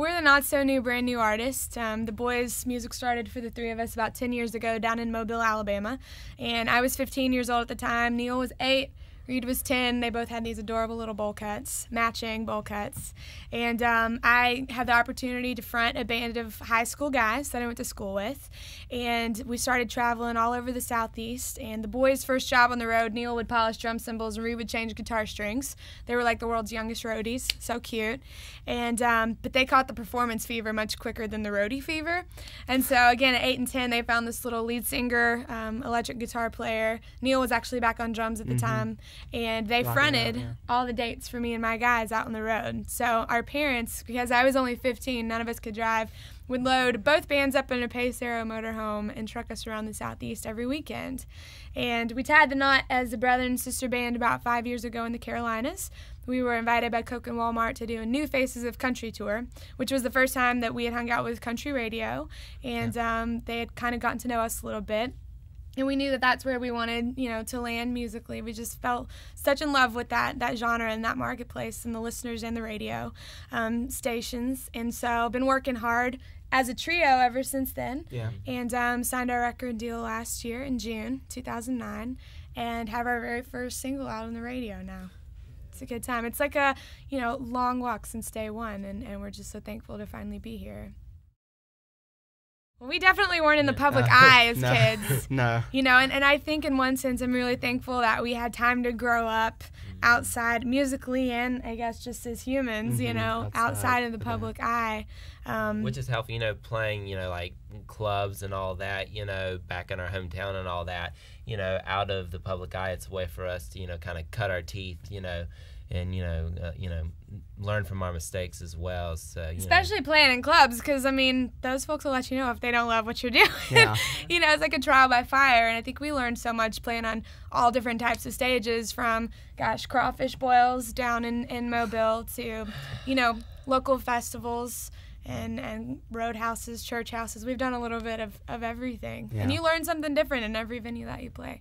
we're the not-so-new, brand-new artist. The boys' music started for the three of us about 10 years ago down in Mobile, Alabama. And I was 15 years old at the time. Neil was 8. Reed was 10. They both had these adorable little bowl cuts, matching bowl cuts. And I had the opportunity to front a band of high school guys that I went to school with. And we started traveling all over the Southeast. And the boys' first job on the road, Neil would polish drum cymbals and Reed would change guitar strings. They were like the world's youngest roadies, so cute. And but they caught the performance fever much quicker than the roadie fever. And so again, at 8 and 10, they found this little lead singer, electric guitar player. Neil was actually back on drums at the time. And they fronted all the dates for me and my guys out on the road. So our parents, because I was only 15, none of us could drive, would load both bands up in a Pace Arrow motorhome and truck us around the Southeast every weekend. And we tied the knot as a brother and sister band about 5 years ago in the Carolinas. We were invited by Coke and Walmart to do a New Faces of Country tour, which was the first time that we had hung out with country radio. And they had kind of gotten to know us a little bit. And we knew that that's where we wanted, to land musically. We just felt such in love with that genre and that marketplace and the listeners and the radio stations. And so I've been working hard as a trio ever since then. Yeah. And signed our record deal last year in June 2009 and have our very first single out on the radio now. It's a good time. It's like a, long walk since day one, and we're just so thankful to finally be here. Well, we definitely weren't in the public eye as kids. No. And I think in one sense I'm really thankful that we had time to grow up outside musically and I guess just as humans, outside of the public eye. Which is helpful, playing, like clubs and all that, back in our hometown and all that, out of the public eye. It's a way for us to, kind of cut our teeth, and learn from our mistakes as well. So especially playing in clubs, because those folks will let you know if they don't love what you're doing. Yeah. It's like a trial by fire, and I think we learned so much playing on all different types of stages, from crawfish boils down in Mobile to local festivals and roadhouses, church houses. We've done a little bit of everything. Yeah. And you learn something different in every venue that you play.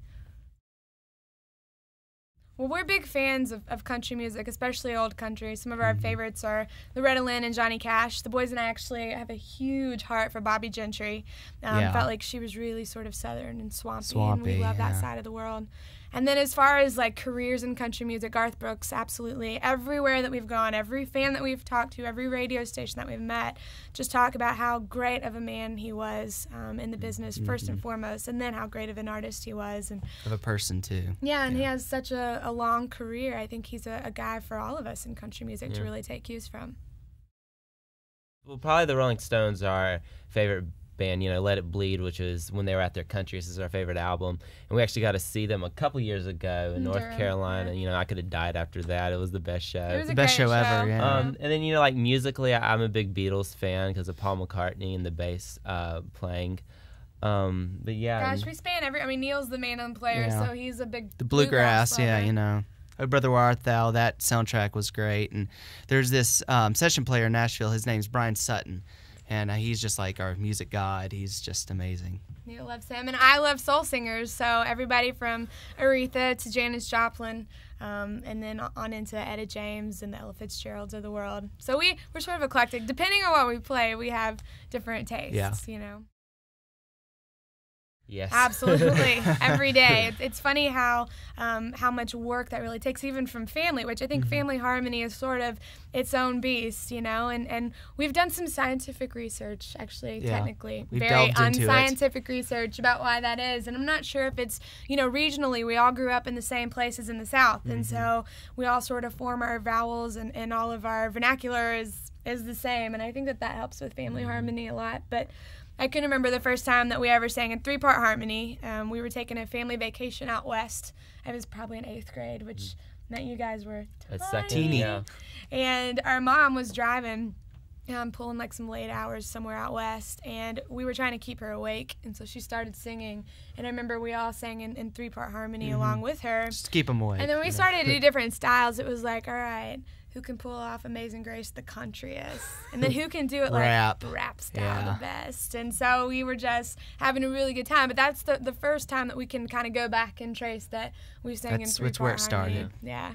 Well, we're big fans of country music, especially old country. Some of our favorites are Loretta Lynn and Johnny Cash. The boys and I actually have a huge heart for Bobby Gentry. Felt like she was really sort of southern and swampy and we love that side of the world. And then as far as like careers in country music, Garth Brooks, absolutely. Everywhere that we've gone, every fan that we've talked to, every radio station that we've met, just talk about how great of a man he was in the business, first and foremost, and then how great of an artist he was. And of a person, too. Yeah, and he has such a long career. I think he's a guy for all of us in country music to really take cues from. Well, probably the Rolling Stones are our favorite band, Let It Bleed, which is when they were at their country. This is our favorite album. And we actually got to see them a couple years ago in North Carolina. Yeah. I could have died after that. It was the best show. It was the best show ever, yeah. And then, like musically, I'm a big Beatles fan because of Paul McCartney and the bass playing. But yeah. Gosh, we span Neil's the main player, so he's a big the bluegrass, Oh Brother Where Art Thou, that soundtrack was great. And there's this session player in Nashville. His name's Brian Sutton. And he's just like our music god. He's just amazing. Neil loves him. And I love soul singers, so everybody from Aretha to Janis Joplin, and then on into Etta James and the Ella Fitzgeralds of the world. So we're sort of eclectic. Depending on what we play, we have different tastes, Yes. Absolutely. Every day. It's funny how much work that really takes, even from family, which I think family harmony is sort of its own beast, and we've done some scientific research, actually, technically. We've very unscientific research about why that is. And I'm not sure if it's, regionally, we all grew up in the same places in the South. And so we all sort of form our vowels and all of our vernacular is the same. And I think that helps with family harmony a lot. But I can remember the first time that we ever sang in 3-part harmony. We were taking a family vacation out west. I was probably in 8th grade, which meant you guys were tiny. Yeah. And our mom was driving, pulling like some late hours somewhere out west, and we were trying to keep her awake. And so she started singing, and I remember we all sang in 3-part harmony along with her. Just to keep them awake. And then we started to do different styles. It was like, all right, who can pull off Amazing Grace the countryest? And then who can do it like rap style the best? And so we were just having a really good time. But that's the first time that we can kind of go back and trace that we sang in 3-part harmony. That's where it started. Yeah.